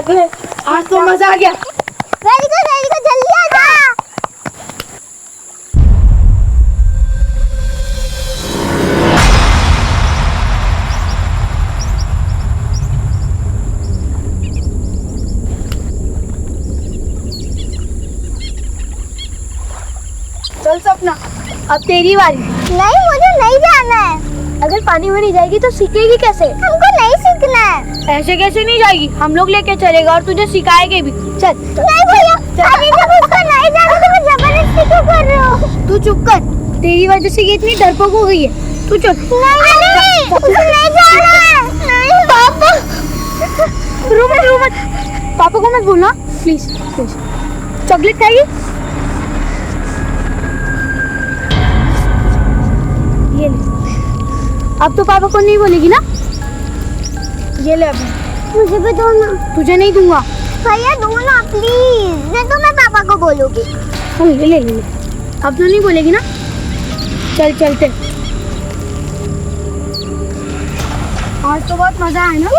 अरे आज तो मजा आ गया। वेरी गुड जल्दी आ जा। चल सपना, अब तेरी बारी। नहीं, मुझे नहीं जाना है। अगर पानी में नहीं जाएगी तो सीखेगी कैसे? हमको नहीं सीखना है। ऐसे कैसे नहीं जाएगी? हम लोग लेके चलेगा और तुझे सिखाएंगे भी। चल। नहीं भैया, अरे जब उसको नहीं जाना तो मैं जबरदस्ती क्यों कर रहे हो? तू चुप कर, तेरी वजह से ये इतनी डरपोक हो गई है। तू चल। नहीं, उसे नहीं जाना है। नहीं पापा। रो मत। पापा को मत बोलना प्लीज। चॉकलेट खाएगी? ये ले। अब तो पापा को नहीं बोलेगी ना? ये ले अभी। मुझे भी दो ना। तुझे नहीं दूंगा। भैया दो ना प्लीज, नहीं तो मैं पापा को बोलूंगी। ये ले। अब तो नहीं बोलेगी ना? चल चलते। आज तो बहुत मजा आया ना?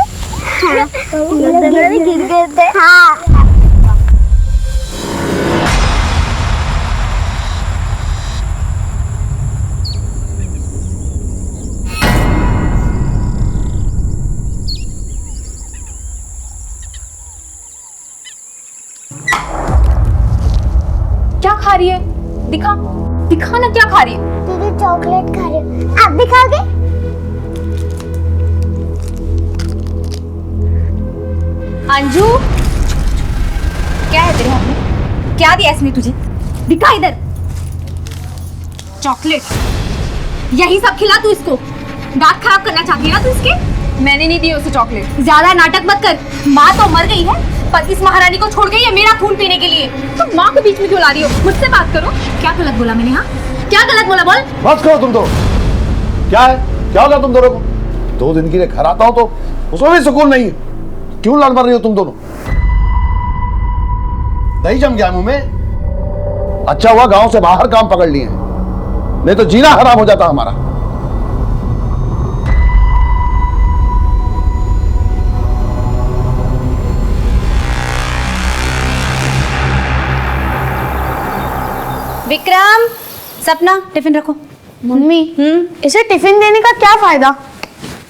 हाँ। गिर गए थे। हाँ। क्या खा रही है? दिखा ना क्या खा रही है? दीदी चॉकलेट खा रही हूँ। आप भी खाओगे? अंजू, क्या है तेरे हाथ में? क्या दिया इसने तुझे? दिखा इधर। चॉकलेट। यही सब खिला तू इसको? दांत खराब करना चाहती है ना तू इसके? मैंने नहीं दी उसे चॉकलेट। ज्यादा नाटक मत कर। माँ तो मर गई है पर इस महारानी को छोड़ गई है मेरा खून पीने के लिए। तुम माँ को बीच में क्यों ला रही हो? मुझसे बात करो। क्या गलत बोला मैंने? हाँ, क्या गलत बोला? बोल। बस करो तुम तो। क्या है? क्या होगा तुम दोनों को? 2 दिन के लिए घर आता हो तो उसमें भी सुकून नहीं है। क्यों लड़ मर रही हो तुम दोनों? दही जम गया मुंह में। अच्छा हुआ गांव से बाहर काम पकड़ लिए, नहीं तो जीना हराम हो जाता हमारा। विक्रम, सपना टिफिन रखो। मम्मी, इसे टिफिन देने का क्या फायदा?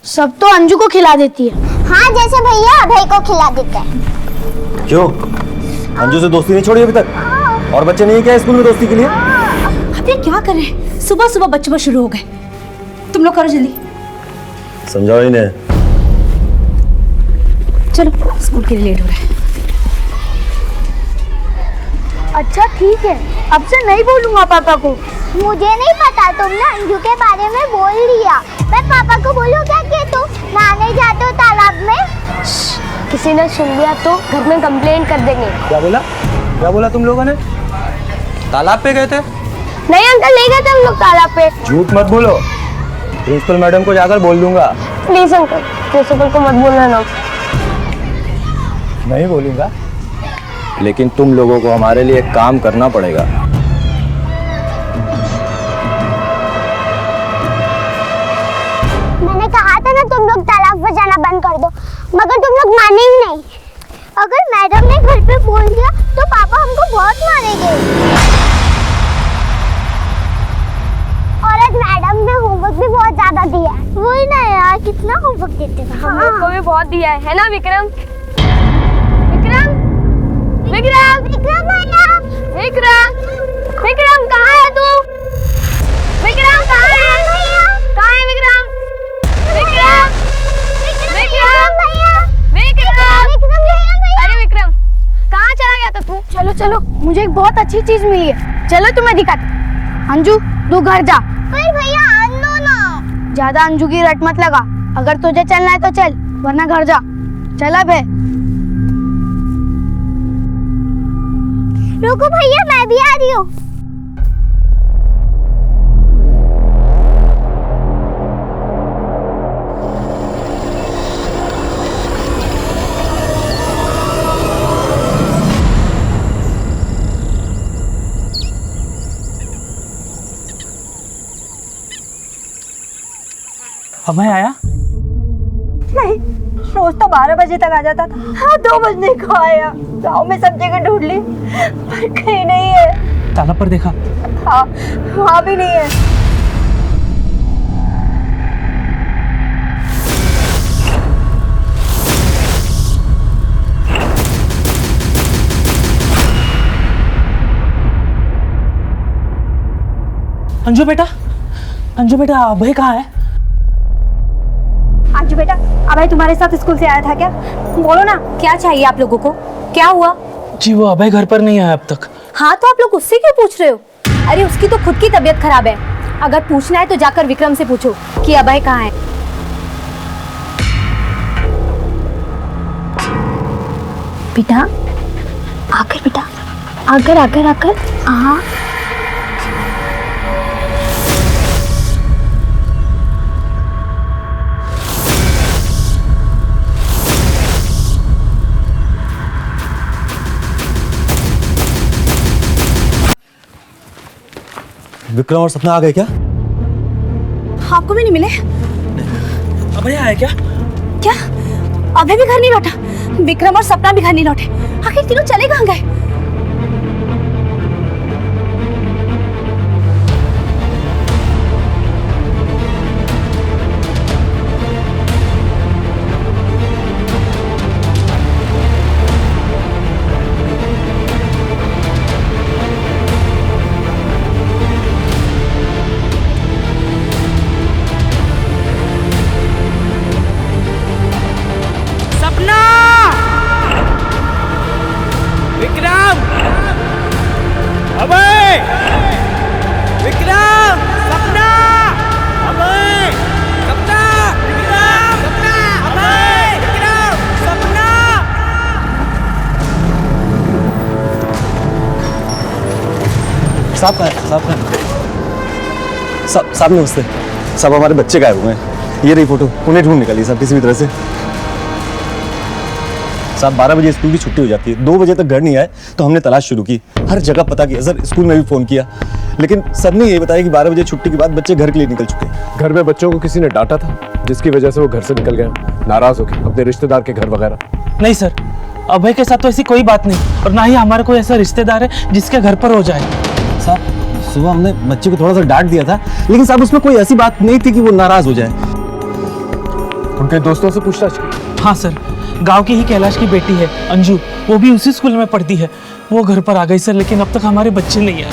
सब तो अंजू को खिला देती है। हाँ, जैसे भैया अभय को खिला देते हैं। क्यों? अंजू से दोस्ती नहीं छोड़ी अभी तक? और बच्चे नहीं है क्या स्कूल में दोस्ती के लिए? अबे क्या कर रहे हैं? सुबह सुबह बच्चे शुरू हो गए। तुम लोग करो जल्दी। समझाओ इन्हें। चलो, स्कूल के लिए लेट हो रहा है। अच्छा ठीक है, अब से नहीं बोलूंगा पापा को। मुझे नहीं पता, तुमने अंजू के बारे में बोल दिया। मैं पापा को बोलूं क्या कि तुम नहाने जाते हो तालाब में? किसी ने सुन लिया तो घर में कंप्लेंट कर देंगे। क्या बोला तुम लोगों ने? तालाब पे गए थे? नहीं अंकल, नहीं गए थे हम लोग तालाब पे। झूठ मत बोलो, प्रिंसिपल मैडम को जाकर बोल दूंगा। प्लीज अंकल, प्रिंसिपल को मत बोलना ना। नहीं बोलूंगा, लेकिन तुम लोगों को हमारे लिए एक काम करना पड़ेगा। मैंने कहा था ना तुम लोग तालाब पर जाना बंद कर दो, मगर तुम लोग माने ही नहीं। अगर मैडम ने घर पे बोल दिया तो पापा हमको बहुत मारेंगे। और आज मैडम ने होमवर्क भी बहुत ज्यादा दिया है। वही ना यार, कितना होमवर्क देते हैं। हम लोग को भी बहुत दिया है ना विक्रम? विक्रम विक्रम विक्रम भैया, विक्रम विक्रम कहाँ है तू? विक्रम कहाँ है? कहाँ है विक्रम? विक्रम विक्रम विक्रम अरे विक्रम, कहाँ चला गया था तू? चलो चलो, मुझे एक बहुत अच्छी चीज मिली है। चलो तुम्हें दिखाते। अंजू तू घर जा। पर भैया आनो ना। ज्यादा अंजू की रट मत लगा। अगर तुझे चलना है तो चल, वरना घर जा। चल अब है। रुको भैया, मैं भी आ रही हूँ। अभय आया? नहीं, रोज तो 12 बजे तक आ जाता था। हाँ 2 बजने को आया, गाँव में सब जगह ढूंढ ली पर कहीं नहीं है। ताला पर देखा? हाँ वहाँ भी नहीं है। अंजू बेटा अभय कहाँ है? अंजू बेटा, अभय तुम्हारे साथ स्कूल से आया था क्या? बोलो ना, क्या चाहिए आप लोगों को? क्या हुआ? जी वो अभय घर पर नहीं आया अब तक। हाँ तो आप लोग उससे क्यों पूछ रहे हो? अरे उसकी तो खुद की तबीयत खराब है। अगर पूछना है तो जाकर विक्रम से पूछो कि अभय कहाँ है। बेटा आकर, बेटा आकर। हाँ विक्रम और सपना आ गए क्या? आपको भी नहीं मिले? अभय आया क्या? क्या अभय भी घर नहीं लौटा? विक्रम और सपना भी घर नहीं लौटे? आखिर तीनों चले कहाँ गए? साहब नमस्ते। सब हमारे बच्चे गायब हुए हैं। ये रही फोटो, उन्हें ढूंढ निकाली साहब किसी भी तरह से। साहब 12 बजे स्कूल की छुट्टी हो जाती है, 2 बजे तक घर नहीं आए तो हमने तलाश शुरू की, हर जगह पता किया सर, स्कूल में भी फोन किया, लेकिन सबने ये बताया कि 12 बजे छुट्टी के बाद बच्चे घर के लिए निकल चुके हैं। घर में बच्चों को किसी ने डांटा था जिसकी वजह से वो घर से निकल गए, नाराज होके अपने रिश्तेदार के घर वगैरह? नहीं सर, अभय के साथ तो ऐसी कोई बात नहीं और ना ही हमारा कोई ऐसा रिश्तेदार है जिसके घर पर हो जाए। साहब सुबह हमने बच्चे को थोड़ा सा डांट दिया था, लेकिन साहब उसमें कोई ऐसी बात नहीं थी कि वो नाराज हो जाए। उनके दोस्तों से पूछताछ की? हाँ सर, गांव की ही कैलाश की बेटी है अंजू, वो भी उसी स्कूल में पढ़ती है। वो घर पर आ गई सर, लेकिन अब तक हमारे बच्चे नहीं आए।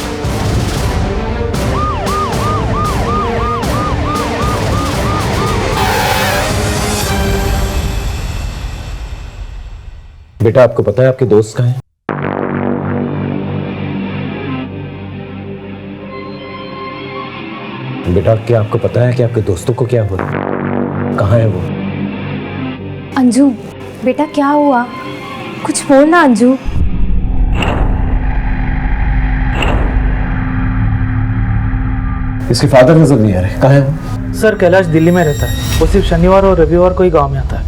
बेटा आपको पता है आपके दोस्त कहाँ हैं? बेटा क्या आपको पता है कि आपके दोस्तों को क्या हुआ? कहाँ है वो? अंजू बेटा क्या हुआ? कुछ बोल ना अंजू। इसके फादर नजर नहीं आ रहे, कहाँ है वो? सर कैलाश दिल्ली में रहता है, वो सिर्फ शनिवार और रविवार को ही गाँव में आता है।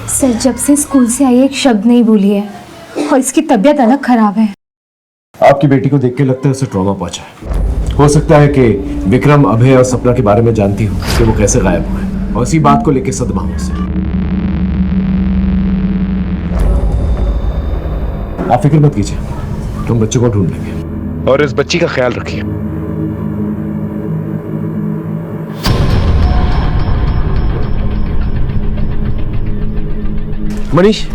सर जब से स्कूल से आई एक शब्द नहीं बोली है और इसकी तबीयत अलग खराब है। आपकी बेटी को देख के लगता है उसे ट्रॉमा पहुंचा है। हो सकता है कि विक्रम, अभय और सपना के बारे में जानती हो कि वो कैसे गायब हुए और इसी बात को लेकर सदमा हो उसे। आप फिक्र मत कीजिए, तुम बच्चे को ढूंढ लेंगे और इस बच्ची का ख्याल रखिए। मनीष,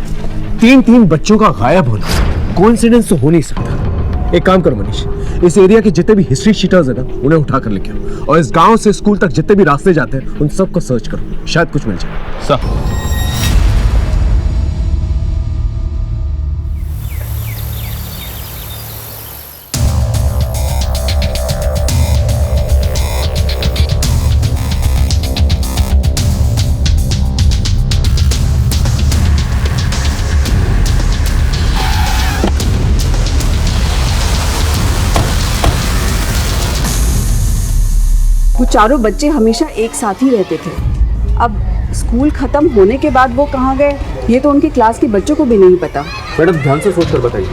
3 बच्चों का गायब होना कोइंसिडेंस तो हो नहीं सकता। एक काम करो मनीष, इस एरिया के जितने भी हिस्ट्री शीटर्स हैं ना, उन्हें उठा कर लेके आओ और इस गांव से स्कूल तक जितने भी रास्ते जाते हैं उन सबको सर्च करो, शायद कुछ मिल जाए। सर वो चारों बच्चे हमेशा एक साथ ही रहते थे। अब स्कूल खत्म होने के बाद वो कहाँ गए ये तो उनकी क्लास के बच्चों को भी नहीं पता। मैडम ध्यान से सोच कर बताइए,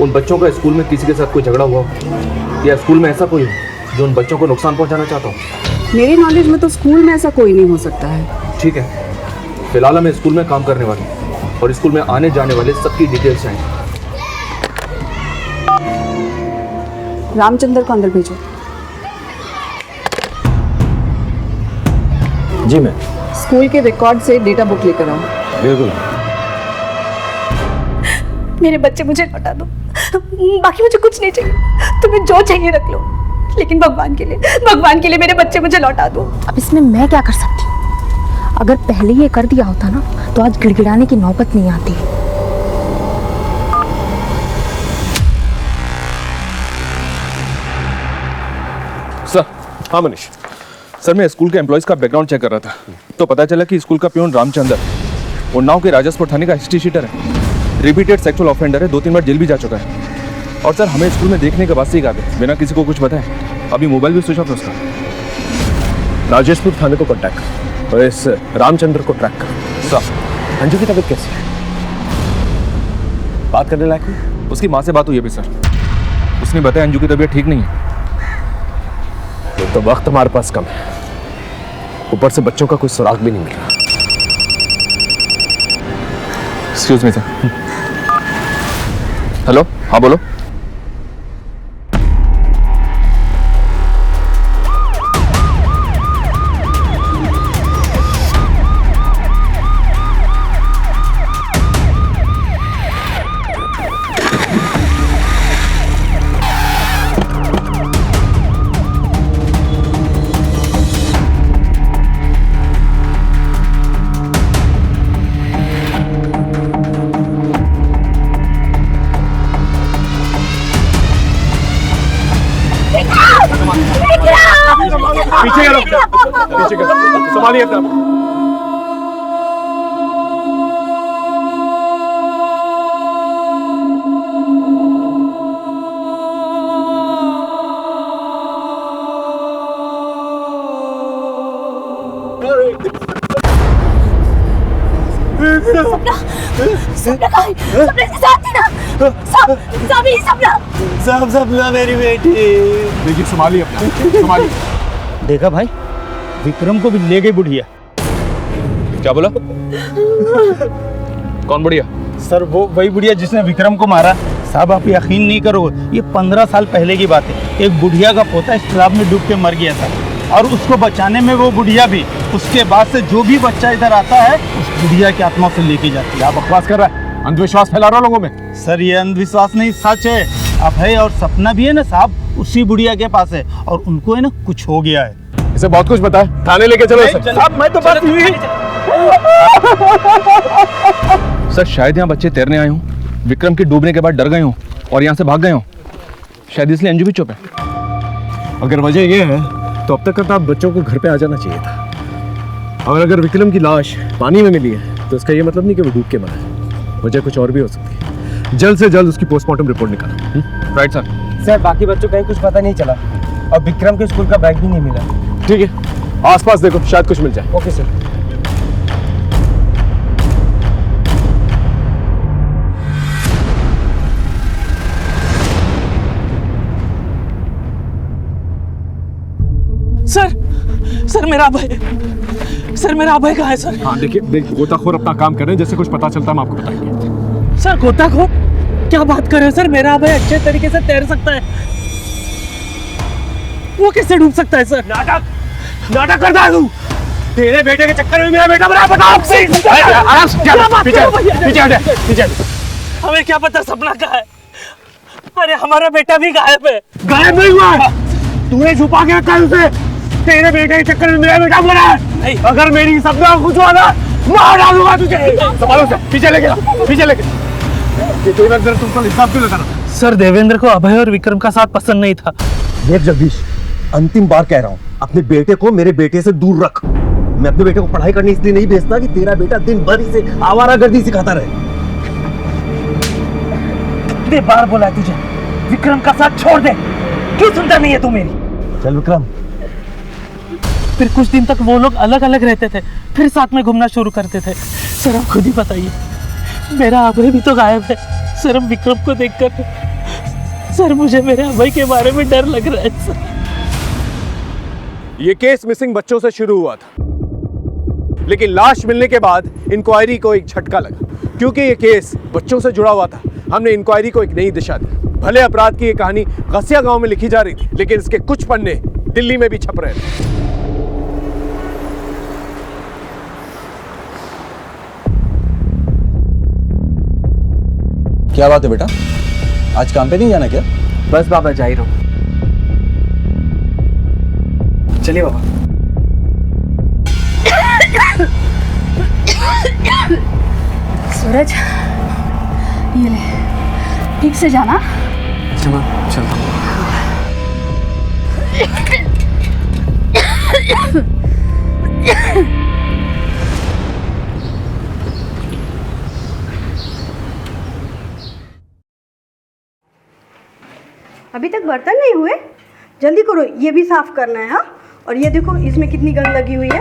उन बच्चों का स्कूल में किसी के साथ कोई झगड़ा हुआ हो या स्कूल में ऐसा कोई हो जो उन बच्चों को नुकसान पहुंचाना चाहता हो? मेरी नॉलेज में तो स्कूल में ऐसा कोई नहीं हो सकता है। ठीक है, फिलहाल मैं स्कूल में काम करने वाला हूँ और स्कूल में आने जाने वाले सबकी डिटेल्स चाहिए। रामचंद्र को अंदर भेजो। जी मैम। स्कूल के रिकॉर्ड से डेटा बुक लेकर आओ। बिल्कुल। मेरे बच्चे मुझे लौटा दो, बाकी मुझे कुछ नहीं चाहिए, तुम्हें जो चाहिए रख लो, लेकिन भगवान के लिए मेरे बच्चे मुझे लौटा दो। अब इसमें मैं क्या कर सकती हूँ? अगर पहले ये कर दिया होता ना तो आज गिड़गिड़ाने की नौबत नहीं आती। सर। हाँ मनीष सर, मैं स्कूल के एम्प्लॉयज का बैकग्राउंड चेक कर रहा था तो पता चला कि स्कूल का प्यून रामचंद्र उन्नाव के राजस्पुर थाने का हिस्ट्री शीटर है, रिपीटेड सेक्सुअल ऑफेंडर है, 2-3 बार जेल भी जा चुका है। और सर हमें स्कूल में देखने के बाद से ही कहा बिना किसी को कुछ बताए अभी मोबाइल भी स्विच ऑफ है उसका। राजेशपुर थाने को कांटेक्ट कर और इस रामचंद्र को ट्रैक कर। सर। अंजू की तबीयत कैसी है? बात करने लायक है? उसकी माँ से बात हुई है भी सर, उसने बताया अंजू की तबीयत ठीक नहीं है। तो वक्त हमारे पास कम है, ऊपर से बच्चों का कोई सुराग भी नहीं मिल रहा। Excuse me sir. हेलो, हाँ बोलो। पीछे करो, पीछे करो, संभालिए अपना। सपना मेरी बेटी। देखिए संभालिए अपना, संभालिए। देखा भाई, विक्रम को भी ले गई बुढ़िया। क्या बोला? कौन बुढ़िया? सर वो वही बुढ़िया जिसने विक्रम को मारा। साहब आप यकीन नहीं करोगे, ये 15 साल पहले की बात है। एक बुढ़िया का पोता इस तालाब में डूब के मर गया था और उसको बचाने में वो बुढ़िया भी। उसके बाद से जो भी बच्चा इधर आता है उस बुढ़िया की आत्मा से लेके जाती है। आप बकवास कर रहा है, अंधविश्वास फैला रहा लोगों में। सर ये अंधविश्वास नहीं, सच है। अभय और सपना भी है ना साहब, उसी बुढ़िया के पास है और उनको है ना कुछ हो गया है। इसे बहुत कुछ पता है, थाने लेके चलो इसे। साहब मैं तो बात सर शायद यहाँ बच्चे तैरने आए हों, विक्रम के डूबने के बाद डर गए हों और यहाँ से भाग गए हों, शायद इसलिए अंजू भी चुप है। अगर वजह ये है तो अब तक आप बच्चों को घर पे आ जाना चाहिए था। और अगर विक्रम की लाश पानी में मिली है तो इसका ये मतलब नहीं कि वो डूब के मरा है, वजह कुछ और भी हो सकती है। जल्द से जल्द उसकी पोस्टमार्टम रिपोर्ट निकालो। Right sir. सर बाकी बच्चों का कुछ पता नहीं चला और विक्रम के स्कूल का बैग भी नहीं मिला। ठीक है, आसपास देखो, शायद कुछ मिल जाए। Okay sir. सर मेरा अभय, सर मेरा अभय कहाँ है सर? हाँ देखिए, गोताखोर अपना काम कर रहे हैं, जैसे कुछ पता चलता है हम आपको बताएंगे। सर गोताखोर क्या बात कर रहे हैं सर? मेरा अभय अच्छे तरीके से तैर सकता है, वो कैसे डूब सकता है सर? नाटक करता है तू। तेरे बेटे के चक्कर में मेरा बेटा मरा, बताओ। पीछे हमें क्या पता सपना कहाँ है? अरे हमारा बेटा भी गायब है। गायब नहीं हुआ है, तूने छुपा के रखा है उसे। तेरे बेटे के चक्कर में मेरा बेटा मरा है। अगर मेरी सपना कुछ हुआ ना, मार डालूंगा तुझे। संभालो से, पीछे लेके, पीछे लेके। देवेंद्र तुमको हिसाब क्यों लगा रहा? सर देवेंद्र को अभय और विक्रम का साथ पसंद नहीं था। देख जगदीश, अंतिम बार कह रहा हूँ, अपने बेटे को मेरे बेटे से दूर रख। मैं अपने बेटे को पढ़ाई करने इसलिए नहीं भेजता कि तेरा बेटा दिन भर इसे आवारागर्दी सिखाता रहे। कितने बार बोला है तुझे, विक्रम का साथ छोड़ दे, क्यों सुनता नहीं है तू मेरी? चल विक्रम। फिर कुछ दिन तक वो लोग अलग अलग रहते थे, फिर साथ में घूमना शुरू करते थे। सर आप खुद ही बताइए, मेरा अभय भी तो गायब है। सर अब विक्रम को देखकर सर मुझे मेरे अभय के बारे में डर लग रहा है सर। ये केस मिसिंग बच्चों से शुरू हुआ था। लेकिन लाश मिलने के बाद इंक्वायरी को एक झटका लगा, क्योंकि ये केस बच्चों से जुड़ा हुआ था। हमने इंक्वायरी को एक नई दिशा दी। भले अपराध की ये कहानी गसिया गांव में लिखी जा रही थी, लेकिन इसके कुछ पन्ने दिल्ली में भी छप रहे थे। क्या बात है बेटा, आज काम पे नहीं जाना क्या? बस बाबा जा ही रहा हूँ। चलिए बाबा। सूरज, ये ले, ठीक से जाना। अच्छा मैं चलता हूँ। अभी तक बर्तन नहीं हुए, जल्दी करो, ये भी साफ करना है। हाँ, और ये देखो इसमें कितनी गंद लगी हुई है।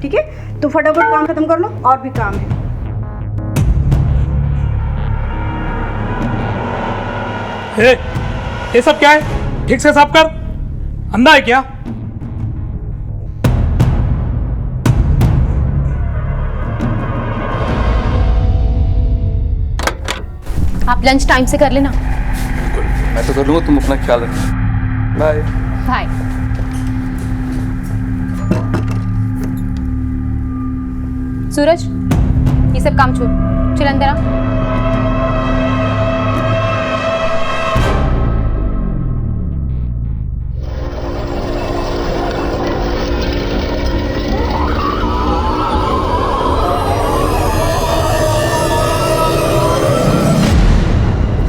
ठीक है, तो फटाफट काम खत्म कर लो, और भी काम है। ये सब क्या है? ठीक से साफ कर। अंधा है क्या? आप लंच टाइम से कर लेना। मैं तो कर लूंगा, तुम अपना ख्याल रखना। Bye bye. सूरज, ये सब काम छोड़, चल अंदर आ।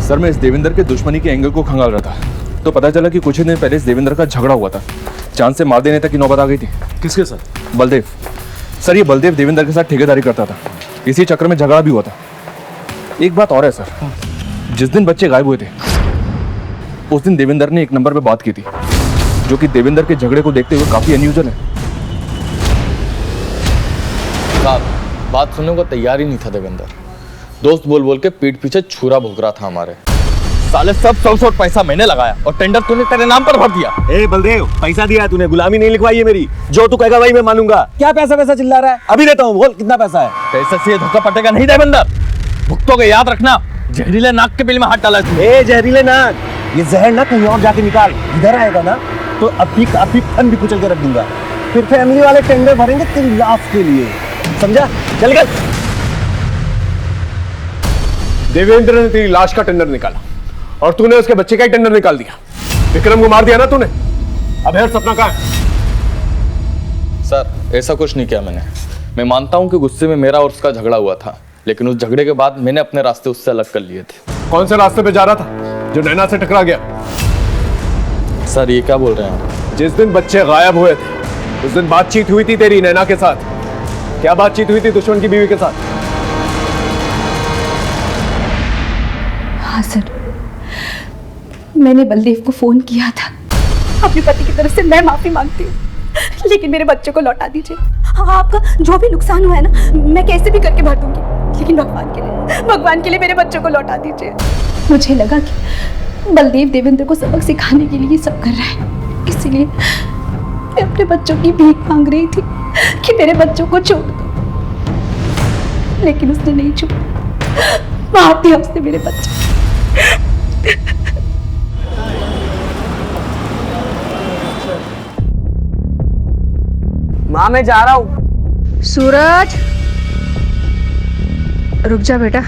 सर, मैं इस देवेंद्र के दुश्मनी के एंगल को खंगाल रहा था, तो पता चला कि कुछ ही दिन पहले इस देवेंद्र का झगड़ा हुआ था। चांद से मार देने तक की नौबत आ गई थी। किसके साथ? बलदेव। सर, ये बलदेव देवेंद्र के साथ ठेकेदारी करता था, इसी चक्कर में झगड़ा भी हुआ था। एक बात और है सर, जिस दिन बच्चे गायब हुए थे उस दिन देवेंद्र ने एक नंबर पे बात की थी, जो कि देवेंद्र के झगड़े को देखते हुए काफी अनयूजुअल है। साहब, बात सुनने को तैयार ही नहीं था देवेंद्र। दोस्त बोल बोल के पीठ पीछे छुरा भोग रहा था हमारे। साले सब 100 पैसा मैंने लगाया और टेंडर तूने तेरे नाम पर भर दिया। ए बलदेव, पैसा दिया है तूने, गुलामी नहीं लिखवाई है मेरी। जो तू कहेगा वही मैं मानूंगा। क्या पैसा पैसा चिल्ला रहा है? अभी देता हूँ, बोल कितना पैसा है? पैसे से ये धोखा पटेगा नहीं देवेंद्र। भुगतोगे, याद रखना। जहरीले नाक के बिल में हाथ डाला तूने। ए जहरीले नाक, ये जहर ना कहीं और जाके निकाल। इधर आएगा ना तो अभी फन भी कुचल के रख दूंगा। फिर फैमिली वाले टेंडर भरेंगे तेरी लाश के लिए, समझा? चल गए। देवेंद्र ने तेरी लाश का टेंडर निकाला और तूने उसके बच्चे का ही टेंडर निकाल दिया। विक्रम को मार दिया ना तूने। अब है सपना कहाँ है? सर, ऐसा कुछ नहीं किया मैंने। मैं मानता हूँ कि गुस्से में मेरा और उसका झगड़ा हुआ था, लेकिन उस झगड़े के बाद मैंने अपने रास्ते उससे अलग कर लिए थे। कौन से रास्ते पे जा रहा था जो नैना से टकरा गया? सर, ये क्या बोल रहे हैं? जिस दिन बच्चे गायब हुए थे उस दिन बातचीत हुई थी तेरी नैना के साथ। क्या बातचीत हुई थी दुश्मन की बीवी के साथ? हाँ सर, मैंने बलदेव को फोन किया था। अपने पति की तरफ से मैं माफी मांगती हूँ, लेकिन मेरे बच्चों को लौटा दीजिए। हाँ, आपका जो भी नुकसान हुआ है ना, मैं कैसे भी करके भर दूंगी, लेकिन भगवान के लिए मेरे बच्चों को लौटा दीजिए। मुझे लगा कि बलदेव देवेंद्र को सबक सिखाने के लिए सब कर रहा है, इसीलिए मैं अपने बच्चों की भीख मांग रही थी कि मेरे बच्चों को छोड़ दो, लेकिन उसने नहीं छोड़ा। मार दिया उसने मेरे बच्चे। माँ, मैं जा रहा हूँ। सूरज, रुक जा बेटा।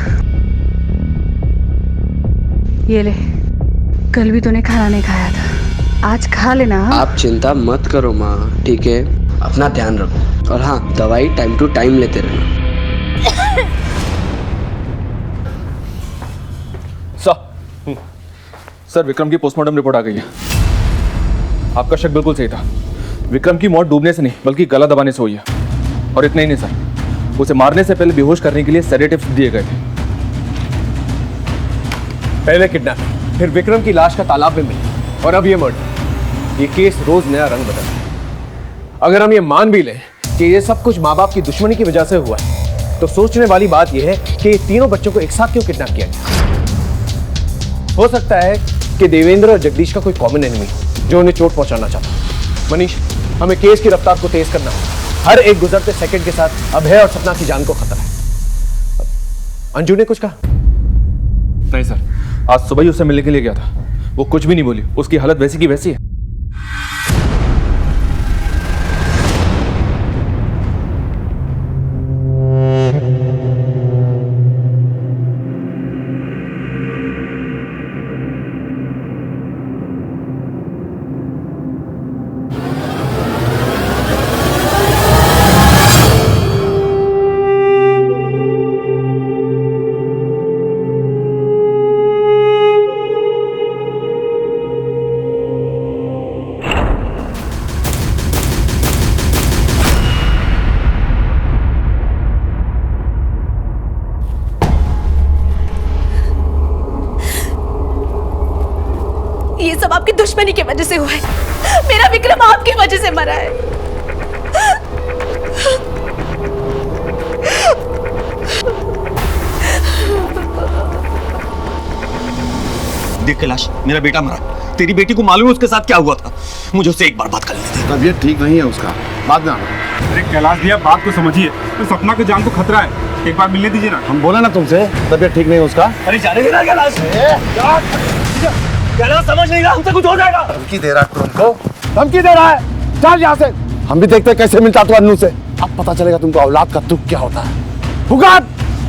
ये ले, कल भी तूने खाना नहीं खाया था, आज खा लेना। आप चिंता मत करो माँ, ठीक है? अपना ध्यान रखो, और हाँ, दवाई टाइम टू टाइम लेते रहना। सर, विक्रम की पोस्टमार्टम रिपोर्ट आ गई है। आपका शक बिल्कुल सही था। विक्रम की मौत डूबने से नहीं बल्कि गला दबाने से हुई है। और इतना ही नहीं सर, उसे मारने से पहले बेहोश करने के लिए सेडेटिव्स दिए गए थे। पहले किडनैप, फिर विक्रम की लाश का तालाब में मिली, और अब ये मर्डर। ये केस रोज नया रंग बदलता है। अगर हम ये मान भी लें कि ये सब कुछ माँ बाप की दुश्मनी की वजह से हुआ है, तो सोचने वाली बात यह है कि ये तीनों बच्चों को एक साथ क्यों किडनैप किया गया? हो सकता है कि देवेंद्र और जगदीश का कोई कॉमन एनिमी जो उन्हें चोट पहुंचाना चाहता। मनीष, हमें केस की रफ्तार को तेज करना है। हर एक गुजरते सेकंड के साथ अभय और सपना की जान को खतरा है। अंजू ने कुछ कहा? नहीं सर, आज सुबह ही उससे मिलने के लिए गया था, वो कुछ भी नहीं बोली, उसकी हालत वैसी की वैसी है। ये सब आपकी दुश्मनी की वजह से हुआ है। मेरा विक्रम आपकी वजह से मरा है। देख कैलाश, मेरा बेटा मरा, तेरी बेटी को मालूम है उसके साथ क्या हुआ था? मुझे उससे एक बार बात कर लेने दे। तबीयत ठीक नहीं है उसका, बाद में आना। अरे कैलाश भैया, बात को समझिए, तो सपना की जान को खतरा है, एक बार मिलने दीजिए ना। हम बोला ना तुमसे, तबीयत ठीक नहीं है उसका। अरे जाने देना कैलाश। कैलाश समझ नहीं रहा, हमसे कुछ हो जाएगा। धमकी दे रहा है तुमको, धमकी दे रहा है। चल यहाँ से, हम भी देखते हैं कैसे मिलता तू अन्नू से। अब पता चलेगा तुमको औलाद का दुख क्या होता है। पुकार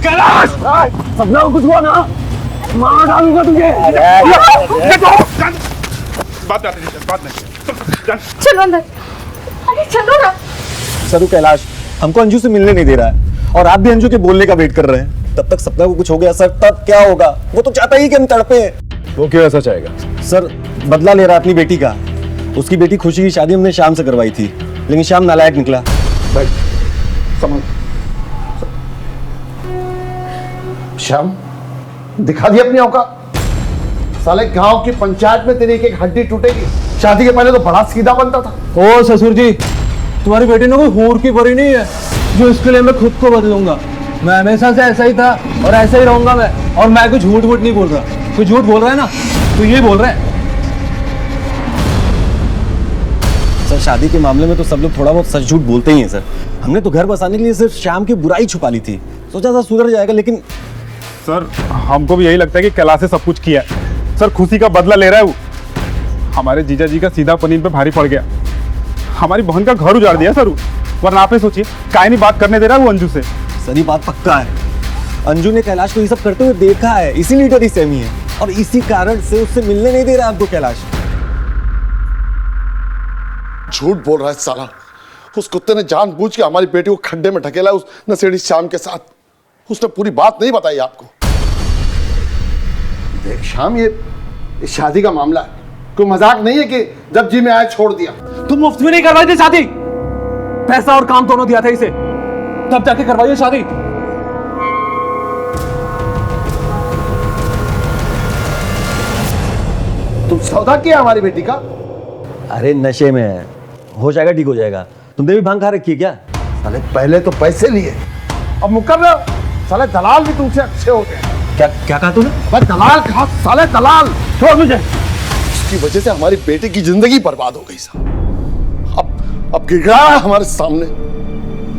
कैलाश, सपना को कुछ हुआ ना, मार डालूंगा तुझे। बात नहीं। चलो अंदर, अरे चलो ना। सरू कैलाश हमको अंजू से मिलने नहीं दे रहा है और आप भी अंजू के बोलने का वेट कर रहे हैं। तब तक सपना को कुछ हो गया सर, तब क्या होगा? वो तो चाहता ही कि हम तड़पे। वो क्यों ऐसा चाहेगा? सर बदला ले रहा अपनी बेटी का। उसकी बेटी खुशी की शादी हमने शाम से करवाई थी, लेकिन शाम नालायक निकला। समझ श्याम, दिखा दी अपनी औकात। साले गांव की पंचायत में तेरी एक हड्डी टूटेगी। शादी के पहले तो बड़ा सीधा बनता था। ओ ससुर जी, तुम्हारी बेटी ने कोई हूर की परी नहीं है जो इसके लिए मैं खुद को बदलूंगा। मैं हमेशा से ऐसा ही था और ऐसा ही रहूंगा मैं। और मैं कुछ झूठ वूठ नहीं बोल रहा। कोई झूठ बोल रहा है ना तो ये बोल रहा है। सर शादी के मामले में तो सब लोग थोड़ा बहुत सच झूठ बोलते ही हैं सर। हमने तो घर बसाने के लिए सिर्फ शाम की बुराई छुपा ली थी, सोचा था सुधर जाएगा, लेकिन सर हमको भी यही लगता है कि कैलाश से सब कुछ किया है। सर खुशी का बदला ले रहा है वो। हमारे जीजा जी का सीधा पनीर पे भारी पड़ गया। हमारी बहन का घर उजाड़ दिया सर वो। वरना आप ही सोचिए, काहे नहीं बात करने दे रहा है वो अंजू से। सर ये बात पक्का है, अंजू ने कैलाश को ये सब करते हुए देखा है, इसीलिए डरी सहमी है और इसी कारण से उससे मिलने नहीं दे रहा आपको कैलाश। झूठ बोल रहा है साला। उस कुत्ते ने जानबूझ के हमारी बेटी को खड्डे में ढकेला उस नशेड़ी श्याम के साथ। उसने पूरी बात नहीं बताई आपको। देख श्याम, ये शादी का मामला है, कोई मजाक नहीं है कि जब जी में आए छोड़ दिया। तुम मुफ्त में नहीं करवाई थी शादी, पैसा और काम दोनों दिया था इसे, तब जाके करवाइए शादी। तुम सौदा किया हमारी बेटी का? अरे नशे में है, हो जाएगा, ठीक हो जाएगा। तुमने भी भांग खा रखी है क्या? साले पहले तो पैसे लिए, अब मुकर रहे हो। साले दलाल भी तुमसे अच्छे होते हैं। क्या क्या कहा तूने? बस दलाल कहा, साले दलाल। छोड़ मुझे। इसकी वजह से हमारी बेटी की जिंदगी बर्बाद हो गई साहब। अब गिड़गिड़ा है हमारे सामने।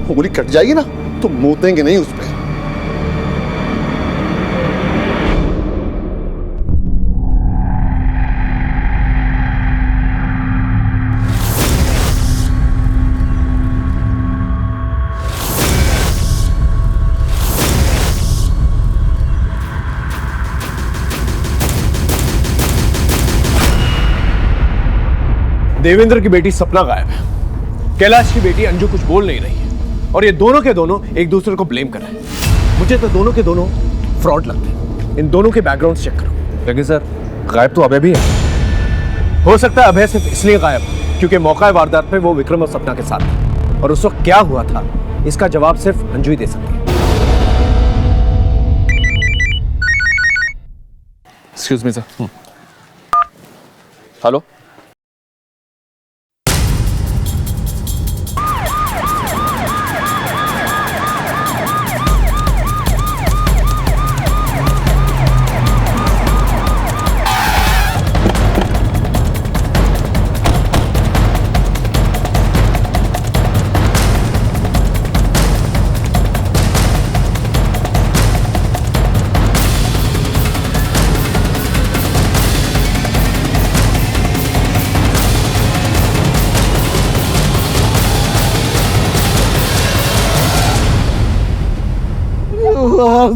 उंगली कट जाएगी ना तो मूतेंगे नहीं उस पर। देवेंद्र की बेटी सपना गायब है, कैलाश की बेटी अंजू कुछ बोल नहीं रही है और ये दोनों के दोनों एक दूसरे को ब्लेम कर रहे हैं। मुझे तो दोनों के दोनों फ्रॉड लगते हैं। इन दोनों के बैकग्राउंड चेक करो। लेकिन सर गायब तो अभय भी है। हो सकता है अभय सिर्फ इसलिए गायब क्योंकि मौका वारदात पे वो विक्रम और सपना के साथ था और उस वक्त क्या हुआ था इसका जवाब सिर्फ अंजू ही दे सकती है। Excuse me sir. हेलो,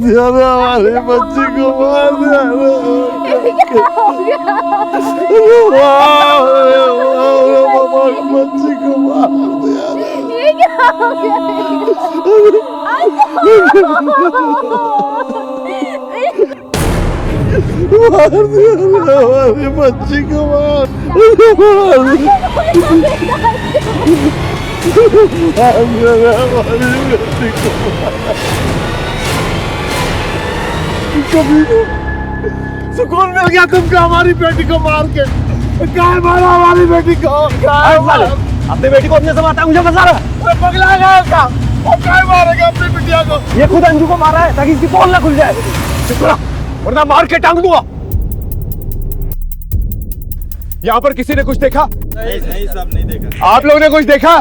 दिया ना, हमारे बच्चे को मार दिया बच्चे को मार दिया। ये क्या हो मार दिया हमारे बच्चे को मार सुकून मिल गया तुमको हमारी बेटी को मार के। क्या मारा हमारी बेटी को? अपनी बेटी को अपने से मारता है, मुझे फंसा रहा है। पगला है उसका, वो क्या मारेगा अपनी बिटिया को? ये खुद अंजू को मारा है ताकि इसकी पोल ना खुल जाए। वरना मार के टांग दूंगा। यहाँ पर किसी ने कुछ देखा? नहीं साहब, नहीं देखा। आप लोगों ने कुछ देखा?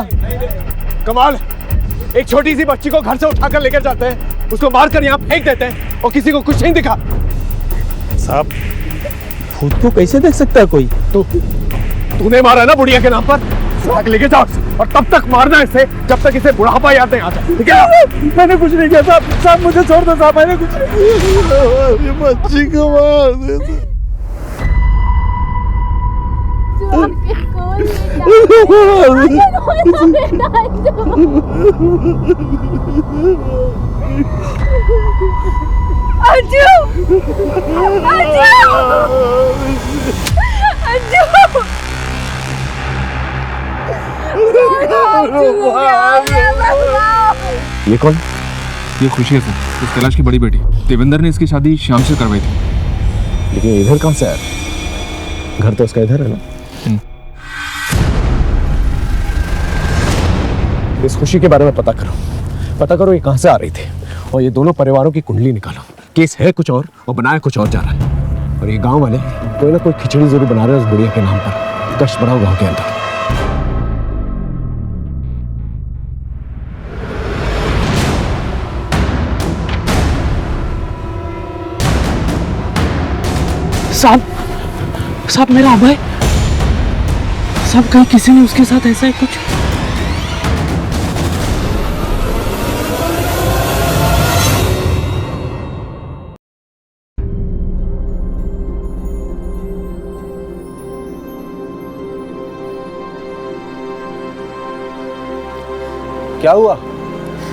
कमाल, एक छोटी सी बच्ची को घर से उठाकर लेकर जाते हैं, उसको मारकर यहाँ फेंक देते हैं और किसी को कुछ नहीं दिखा। साहब खुद को कैसे देख सकता है कोई? तूने मारा ना बुढ़िया के नाम पर, उठा लेके जाओ और तब तक मारना इसे जब तक इसे बुढ़ापा याद नहीं आता, ठीक है? मैंने कुछ नहीं किया साहब, साहब मुझे छोड़ दो साहब, मैंने कुछ नहीं किया। बच्ची को मार देते। अंजू, ये कौन? ये खुशी है सर, इस कैलाश की बड़ी बेटी। देवेंद्र ने इसकी शादी श्याम से करवाई थी। लेकिन इधर कहाँ से आया? घर तो उसका इधर है ना। इस खुशी के बारे में पता करो ये कहां से आ रही थी और ये दोनों परिवारों की कुंडली निकालो। केस है कुछ और बनाया कुछ और जा रहा है, और ये गांव वाले कोई ना कोई खिचड़ी जरूर बना रहे हैं उस बुढ़िया के नाम पर। कष्ट बढ़ाओ गांव के अंदर। साहब मेरा अभय साहब, कहीं किसी ने उसके साथ ऐसा ही कुछ? क्या हुआ?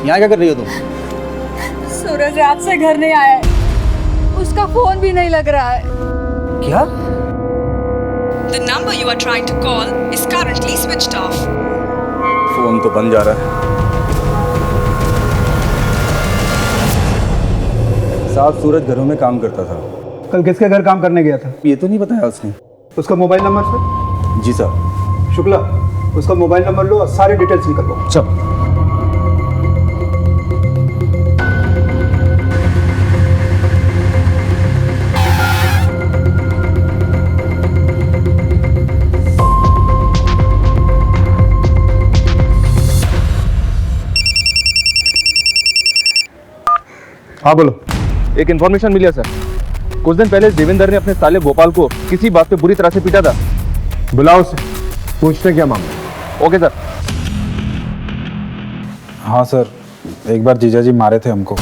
यहाँ क्या कर रही हो तुम? सूरज रात से घर नहीं आया है, उसका फोन भी नहीं लग रहा है। क्या? The number you are trying to call is currently switched off. Phone तो बंद जा रहा है। साहब सूरज घरों में काम करता था। कल किसके घर काम करने गया था? ये तो नहीं बताया उसने। उसका मोबाइल नंबर सर? जी साहब। शुक्ला, उसका मोबाइल नंबर लो और सारी डिटेल्स निकलवाओ। सब हाँ बोलो। एक इन्फॉर्मेशन मिली है सर, कुछ दिन पहले देवेंद्र ने अपने साले गोपाल को किसी बात पे बुरी तरह से पीटा था। बुलाओ उसे, पूछते क्या मामला। Okay sir. हाँ सर, एक बार जीजा जी मारे थे हमको।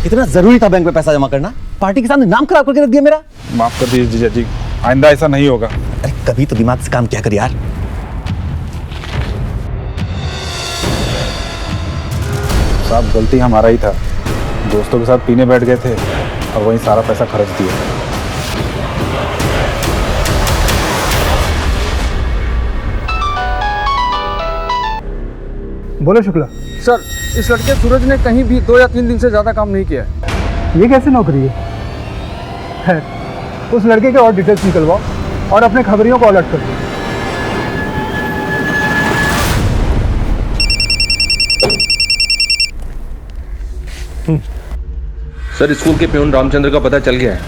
इतना जरूरी था बैंक में पैसा जमा करना? पार्टी के सामने नाम खराब करके रख दिया मेरा। माफ कर दीजिए जीजा जी, आइंदा ऐसा नहीं होगा। अरे कभी तो दिमाग से काम किया कर यार। साहब गलती हमारा ही था, दोस्तों के साथ पीने बैठ गए थे और वहीं सारा पैसा खर्च दिया। बोलो शुक्ला। सर, इस लड़के सूरज ने कहीं भी 2 या 3 दिन से ज्यादा काम नहीं किया है। ये कैसी नौकरी है? खैर, उस लड़के के और डिटेल्स निकलवाओ और अपने खबरियों को अलर्ट करो। सर, स्कूल के प्यून रामचंद्र का पता चल गया है।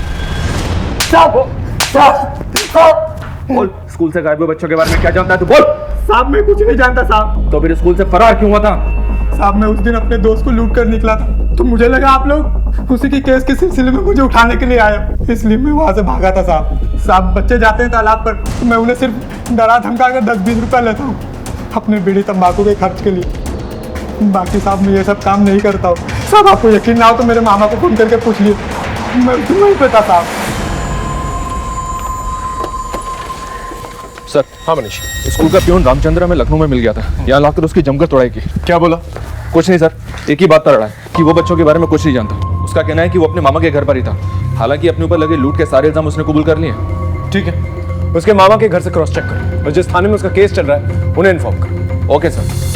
बोल, स्कूल से गायब हुए बच्चों के बारे में क्या जानता है तू? बोल। साहब मैं कुछ नहीं जानता साहब। तो फिर स्कूल से फरार क्यों हुआ था? साहब मैं उस दिन अपने दोस्त को लूट कर निकला था, तो मुझे लगा आप लोग उसी की केस के सिलसिले में मुझे उठाने के लिए आए, इसलिए मैं वहाँ से भागा था साहब। साहब बच्चे जाते हैं तालाब पर, तो मैं उन्हें सिर्फ डरा धमका कर 10-20 रुपया लेता हूँ अपने बीड़ी तंबाकू के खर्च के लिए। बाकी साहब मैं ये सब काम नहीं करता हूँ। साहब आपको यकीन ना हो तो मेरे मामा को फोन करके पूछ लियो, मैं तुम्हें पता साहब। सर। हाँ मनीष, स्कूल का प्यून रामचंद्र में लखनऊ में मिल गया था, यहाँ लाकर उसकी जमकर तोड़ाई की। क्या बोला? कुछ नहीं सर, एक ही बात पर अड़ा है कि वो बच्चों के बारे में कुछ नहीं जानता। उसका कहना है कि वो अपने मामा के घर पर ही था, हालांकि अपने ऊपर लगे लूट के सारे इल्जाम उसने कबूल कर लिए। ठीक है, उसके मामा के घर से क्रॉस चेक करो और जिस थाने में उसका केस चल रहा है उन्हें इन्फॉर्म करो। Okay sir.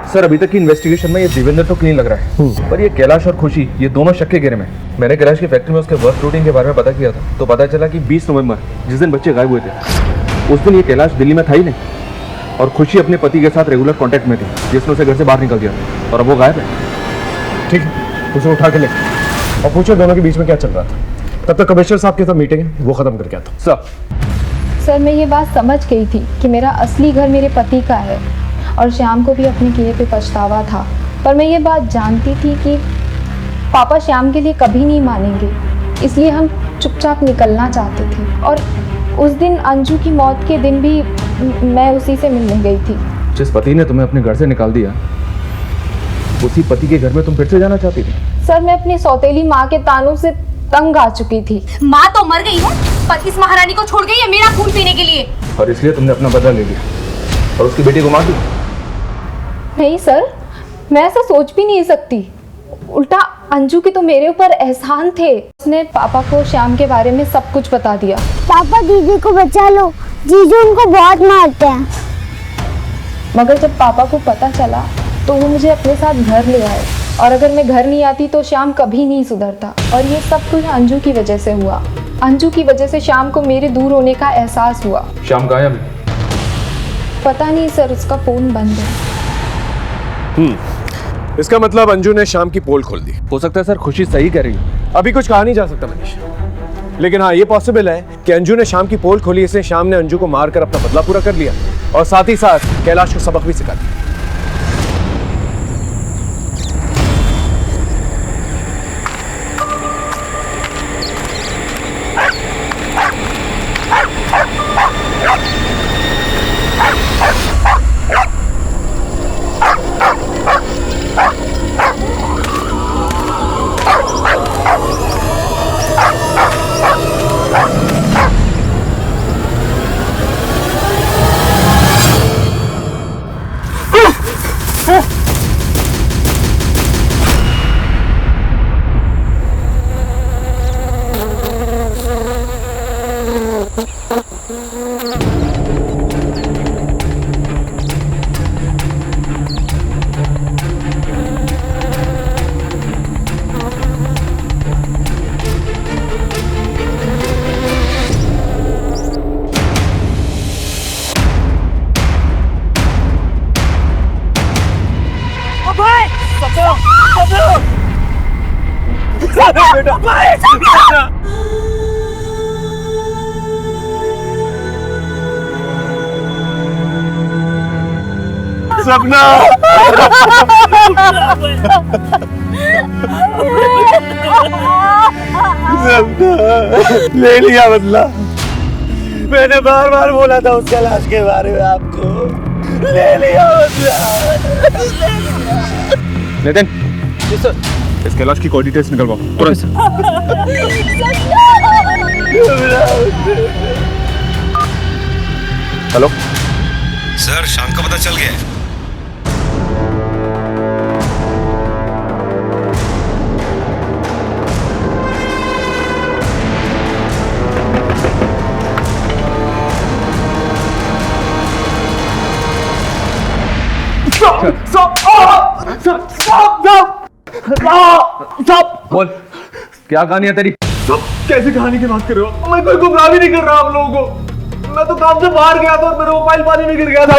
सर अभी तक की इन्वेस्टिगेशन में ये देवेंद्र तो क्लीन लग रहा है, पर ये कैलाश और खुशी ये दोनों शक के घेरे में। मैंने कैलाश की फैक्ट्री में उसके वर्क रूटीन के बारे में पता किया था, तो पता चला कि 20 नवंबर जिस दिन बच्चे गायब हुए थे उस दिन ये कैलाश दिल्ली में था ही नहीं, और खुशी अपने पति के साथ रेगुलर कांटेक्ट में थी, जिसने उसे घर से बाहर निकल दिया था, और अब वो गायब है। ठीक है, उसे उठा के ले और पूछो दोनों के बीच में क्या चल रहा था। तब तक कमिश्नर साहब के साथ मीटिंग है, वो खत्म करके आता हूं। सर मैं ये बात समझ गई थी कि मेरा असली घर मेरे पति का है और श्याम को भी अपने किए पे पछतावा था, पर मैं ये बात जानती थी कि पापा श्याम के लिए कभी नहीं मानेंगे, इसलिए हम चुपचाप निकलना चाहते थे। और उस दिन अंजू की मौत के दिन भी मैं उसी से मिलने गई थी। जिस पति ने तुम्हें अपने घर से निकाल दिया, उसी पति के घर में तुम फिर से जाना चाहती थी? सर मैं अपनी सौतेली माँ के तानों से तंग आ चुकी थी। माँ तो मर गई है, पर इस महारानी को छोड़ गई है मेरा खून पीने के लिए, और इसलिए तुमने अपना बदला ले लिया और उसकी बेटी को मार दी। नहीं सर, मैं ऐसा सोच भी नहीं सकती। उल्टा अंजू के तो मेरे ऊपर एहसान थे। उसने पापा को श्याम के बारे में सब कुछ बता दिया। पापा दीदी को बचा लो, जीजू उनको बहुत मारते हैं। मगर जब पापा को पता चला तो वो मुझे अपने साथ घर ले आए, और अगर मैं घर नहीं आती तो श्याम कभी नहीं सुधरता। और ये सब कुछ अंजू की वजह से हुआ। अंजू की वजह से श्याम को मेरे दूर होने का एहसास हुआ। श्याम गायब है? पता नहीं सर, उसका फोन बंद है। इसका मतलब अंजू ने शाम की पोल खोल दी। हो सकता है सर खुशी सही कह रही है। अभी कुछ कहा नहीं जा सकता मनीष, लेकिन हाँ ये पॉसिबल है कि अंजू ने शाम की पोल खोली, इसलिए शाम ने अंजू को मारकर अपना बदला पूरा कर लिया और साथ ही साथ कैलाश को सबक भी सिखा दिया। सपना ले लिया बदला। मैंने बार बार बोला था उस कैलाश के बारे में आपको, ले लिया बदला। नितिन, इस कैलाश की कोई डिटेल्स निकलवाओ तुरंत। हेलो सर, शाम का पता चल गया है। बोल, क्या कहानी है तेरी? कैसी कहानी की बात कर रहे हो? मैं कोई गुमराह भी नहीं कर रहा आप लोगों को। मैं तो काम से बाहर गया था और मेरा मोबाइल पानी में गिर गया था।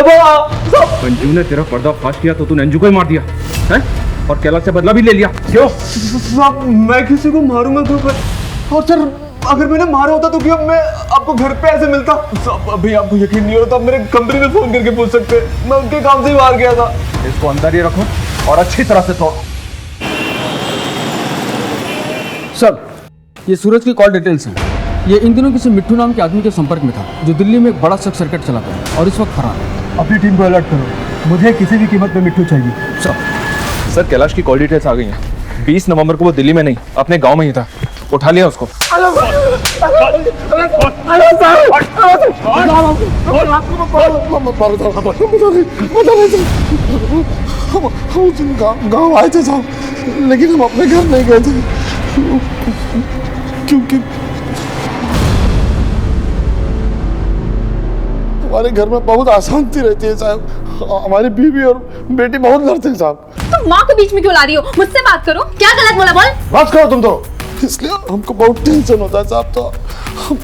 अंजू ने तेरा पर्दाफाश किया तो तूने अंजू को ही मार दिया है, और कैलाश से बदला भी ले लिया। क्यों? साहब मैं किसी को मारूंगा क्यों? और सर अगर मैंने मारा होता तो क्या मैं आपको घर पे ऐसे मिलता? साहब अभी आपको यकीन नहीं हो रहा तो मेरे कंपनी में फोन करके पूछ सकते, मैं उनके काम से ही बाहर गया था। इसको अंदर ही रखो और अच्छी तरह से तोड़। सर ये सूरज की कॉल डिटेल्स हैं। ये इन दिनों किसी मिट्टू नाम के आदमी के संपर्क में था जो दिल्ली में एक बड़ा शॉर्ट सर्किट चलाता है और इस वक्त फरार है। अपनी टीम को अलर्ट करो, मुझे किसी भी कीमत पे मिट्टू चाहिए। सर कैलाश की कॉल डिटेल्स आ गई हैं। 20 नवंबर को वो दिल्ली में नहीं अपने गांव में ही था। उठा लिया उसको। गाँव आए थे साहब, लेकिन हम अपने घर नहीं गए थे क्योंकि हमारे घर में बहुत अशांति रहती है साहब। हमारी बीवी और बेटी बहुत लड़ते हैं साहब। तुम माँ को बीच में क्यों ला रही हो? मुझसे बात करो। क्या गलत बोला बोल? बात करो तुम तो। इसलिए हमको बहुत टेंशन होता है साहब, तो हम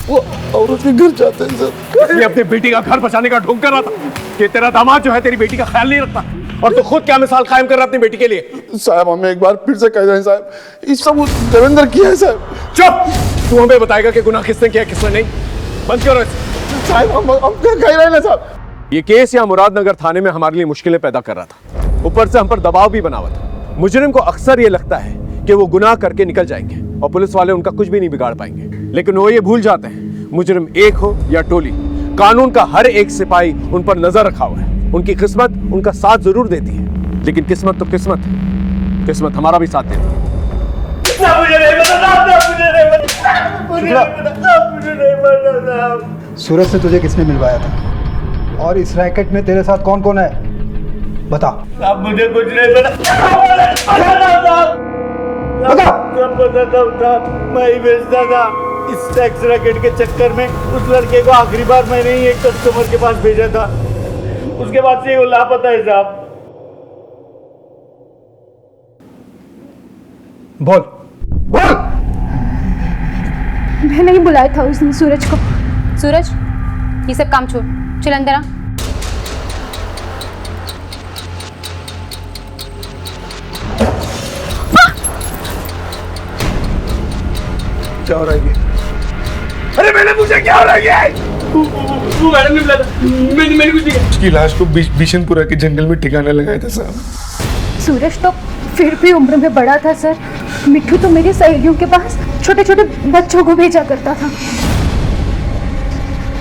वो औरत के घर जाते हैं सर। ये अपनी बेटी का घर बचाने का ढोंग कर रहा था कि तेरा दामाद जो है तेरी बेटी का ख्याल नहीं रखता, और तो खुद क्या मिसाल कायम कर रहा अपनी बेटी के लिए। साहब हमें एक बार फिर से कह रहे हैं साहब, इस सब देवेंद्र किया है साहब। चुप! तू हमें बताएगा कि गुनाह किसने किया किसने नहीं। बंद करो साहब, हम क्या कह रहे हैं साहब। ये केस यहाँ मुरादनगर थाने में हमारे लिए मुश्किलें पैदा कर रहा था, ऊपर से हम पर दबाव भी बना हुआ था। मुजरिम को अक्सर ये लगता है कि वो गुनाह करके निकल जाएंगे और पुलिस वाले उनका कुछ भी नहीं बिगाड़ पाएंगे, लेकिन वो ये भूल जाते हैं मुजरिम एक हो या टोली, कानून का हर एक सिपाही उन पर नजर रखा हुआ है। उनकी किस्मत उनका साथ जरूर देती है, लेकिन किस्मत तो किस्मत है, किस्मत हमारा भी साथ देती है। सूरज से तुझे किसने मिलवाया था, और इस रैकेट में तेरे साथ कौन कौन है, बता। अब मुझे कुछ नहीं पता। मैं ही बेचता था। इस टैक्स रैकेट के चक्कर में उस लड़के को आखिरी बार मैंने ही एक कस्टमर के पास भेजा था, उसके बाद से वो लापता है साहब। बोल बोल। मैं नहीं बुलाया था उसने सूरज को। सूरज, ये सब काम छोड़, चल अंदर आ। क्या हो रहा है? अरे मैंने पूछा क्या हो रहा है? वो मैडम ने बुलाया था, मैंने कुछ नहीं। उसकी लाश को बिशनपुरा के जंगल में ठिकाने लगाया था साहब। सूरज तो फिर भी उम्र में बड़ा था सर। मिट्टू तो मेरी सहेलियों के पास छोटे छोटे बच्चों को भेजा करता था।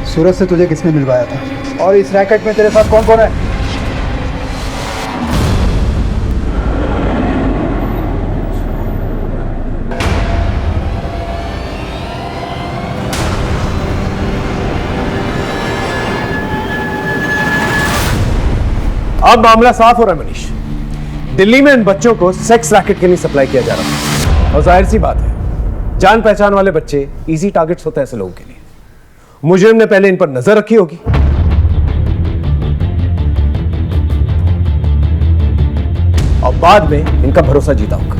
सूरज से तुझे किसने मिलवाया था, और इस रैकेट में तेरे साथ कौन कौन है? अब मामला साफ हो रहा है मनीष। दिल्ली में इन बच्चों को सेक्स रैकेट के लिए सप्लाई किया जा रहा है, और जाहिर सी बात है जान पहचान वाले बच्चे इजी टारगेट्स होते हैं ऐसे लोगों के लिए। मुजरिम ने पहले इन पर नजर रखी होगी, और बाद में इनका भरोसा जीता होगा।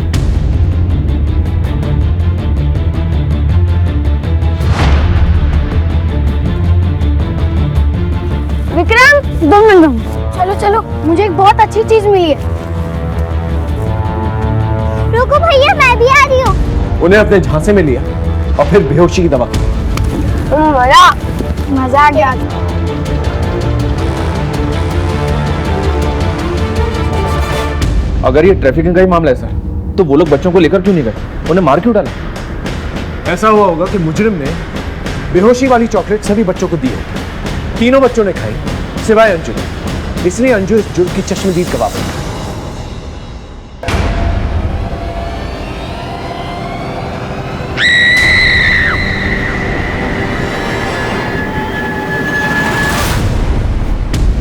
विक्रम, 2 मिनट। चलो चलो, मुझे एक बहुत अच्छी चीज मिली है। रुको भैया, मैं भी आ रही हूँ। उन्हें अपने झांसे में लिया और फिर बेहोशी की दवा की। मजा आ गया। अगर ये ट्रैफिकिंग का ही मामला है सर, तो वो लोग बच्चों को लेकर क्यों नहीं गए? उन्हें मार क्यों डाला? ऐसा हुआ होगा कि मुजरिम ने बेहोशी वाली चॉकलेट सभी बच्चों को दी है। तीनों बच्चों ने खाई सिवाय अंजू, इसलिए अंजू इस जुर्म की चश्मदीद गवाह बनी।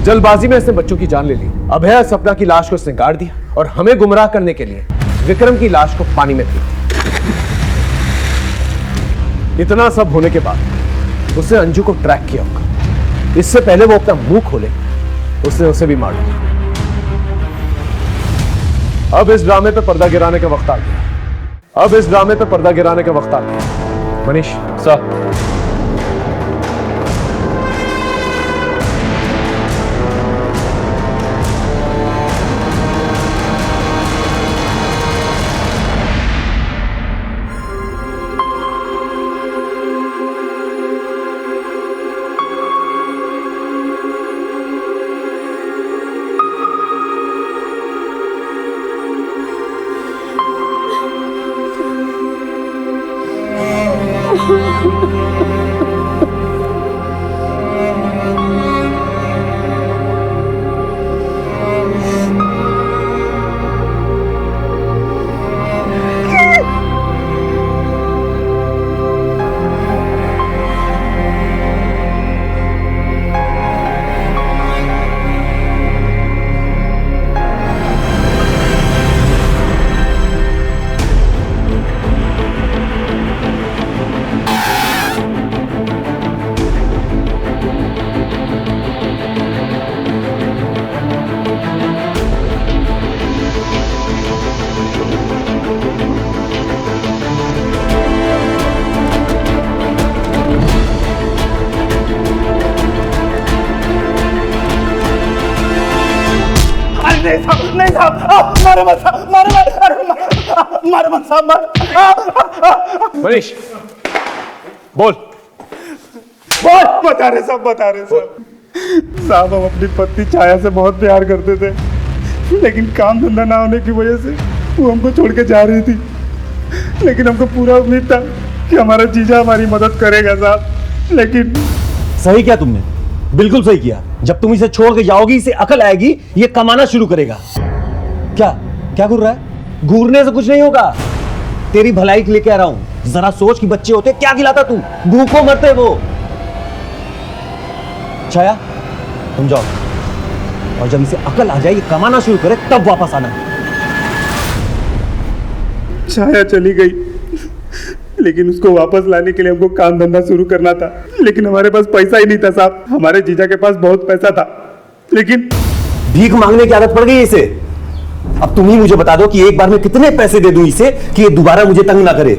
जल्दबाजी में इसने बच्चों की जान ले ली। अभय सपना की लाश को इसने गाड़ दिया और हमें गुमराह करने के लिए विक्रम की लाश को पानी में फेंक दिया। इतना सब होने के बाद उसने अंजू को ट्रैक किया होगा। इससे पहले वो अपना मुंह खोले उसने उसे भी मार दिया। अब इस ड्रामे पे पर्दा गिराने का वक्त आ गया। अब इस ड्रामे पे पर्दा गिराने का वक्त आ गया। मनीष सर, नहीं साहब, नहीं साहब, मारो मत साहब, मारो मत, अरे मारो मत साहब, मारो। मनीष बोल बता रहे साहब, बता रहे साहब। साहब हम अपनी पत्नी छाया से बहुत प्यार करते थे, लेकिन काम धंधा ना होने की वजह से वो हमको छोड़ के जा रही थी। लेकिन हमको पूरा उम्मीद था कि हमारा जीजा हमारी मदद करेगा साहब, लेकिन सही किया तुमने, बिल्कुल सही किया। जब तुम इसे छोड़ के जाओगी, इसे अकल आएगी, ये कमाना शुरू करेगा। क्या क्या घूर रहा है? घूरने से कुछ नहीं होगा, तेरी भलाई के लिए कह रहा हूं। जरा सोच कि बच्चे होते क्या खिलाता तू, भूखों मरते वो। छाया तुम जाओ, और जब इसे अकल आ जाए, ये कमाना शुरू करे, तब वापस आना। छाया चली गई, लेकिन उसको वापस लाने के लिए हमको काम धंधा शुरू करना था, लेकिन हमारे पास पैसा ही नहीं था साहब। हमारे जीजा के पास बहुत पैसा था, लेकिन भीख मांगने की आदत पड़ गई इसे। अब तुम ही मुझे बता दो कि एक बार में कितने पैसे दे दूं इसे कि ये दोबारा मुझे तंग ना करे।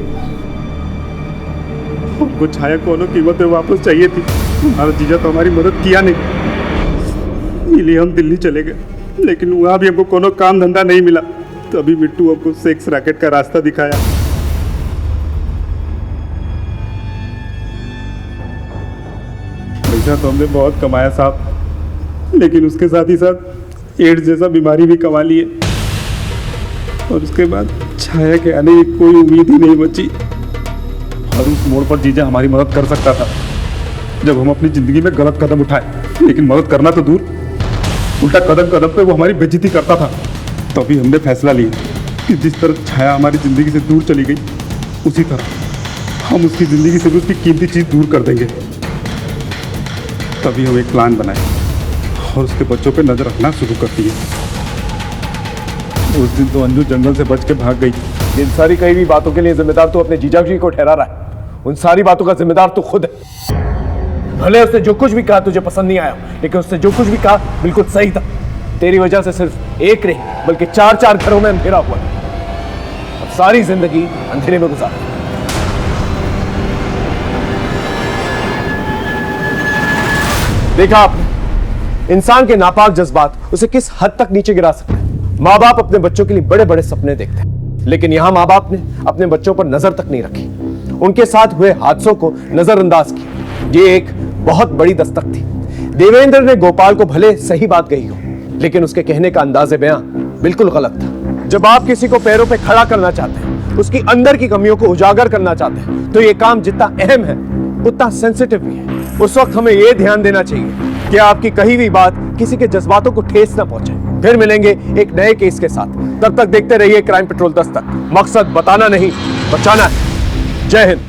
हमको छाया कोनो कीमत पे वापस चाहिए थी। हमारा जीजा तो हमारी मदद किया नहीं, इसलिए हम दिल्ली चले गए, लेकिन वहां भी हमको कोनो काम धंधा नहीं मिला। तभी मिट्टू हमको सेक्स रैकेट का रास्ता दिखाया। पैसा तो हमने बहुत कमाया साहब, लेकिन उसके साथ ही साथ एड्स जैसा बीमारी भी कमा लिए, और उसके बाद छाया के आने की कोई उम्मीद ही नहीं बची। और उस मोड़ पर जीजा हमारी मदद कर सकता था, जब हम अपनी जिंदगी में गलत कदम उठाए। लेकिन मदद करना तो दूर, उल्टा कदम कदम पे वो हमारी बेइज्जती करता था। तभी हमने फैसला लिया कि जिस तरह छाया हमारी जिंदगी से दूर चली गई, उसी तरह हम उसकी जिंदगी से भी उसकी कीमती चीज दूर कर देंगे। तभी हम एक प्लान बनाए और उसके बच्चों पे नजर रखना शुरू कर दिए। उस दिन तो अंजू जंगल से बच के भाग गई। इन सारी कही हुई बातों के लिए जिम्मेदार तो अपने जीजा जी को ठहरा रहा है। उन सारी बातों का जिम्मेदार तो खुद है। भले उसने जो कुछ भी कहा तुझे पसंद नहीं आया, लेकिन उसने जो कुछ भी कहा बिल्कुल सही था। तेरी वजह से सिर्फ एक नहीं बल्कि 4-4 घरों में अंधेरा हुआ। अब सारी जिंदगी अंधेरे में गुजार। देखा आपने, इंसान के नापाक जज्बात उसे किस हद तक नीचे गिरा सकते हैं। माँ बाप अपने बच्चों के लिए बड़े बड़े सपने देखते हैं, लेकिन यहां माँ बाप ने अपने बच्चों पर नजर तक नहीं रखी, उनके साथ हुए हादसों को नजरअंदाज किया। ये एक बहुत बड़ी दस्तक थी। देवेंद्र ने गोपाल को भले सही बात कही हो, लेकिन उसके कहने का अंदाज़े बयां बिल्कुल गलत था। जब आप किसी को पैरों पे खड़ा करना चाहते हैं, उसकी अंदर की कमियों को उजागर करना चाहते हैं, तो ये काम जितना अहम है उतना सेंसिटिव भी है। उस वक्त हमें यह ध्यान देना चाहिए कि आपकी कही हुई बात किसी के जज्बातों को ठेस ना पहुंचे। फिर मिलेंगे एक नए केस के साथ, तब तक देखते रहिए क्राइम पेट्रोल दस्तक। मकसद बताना नहीं, बचाना है। जय हिंद।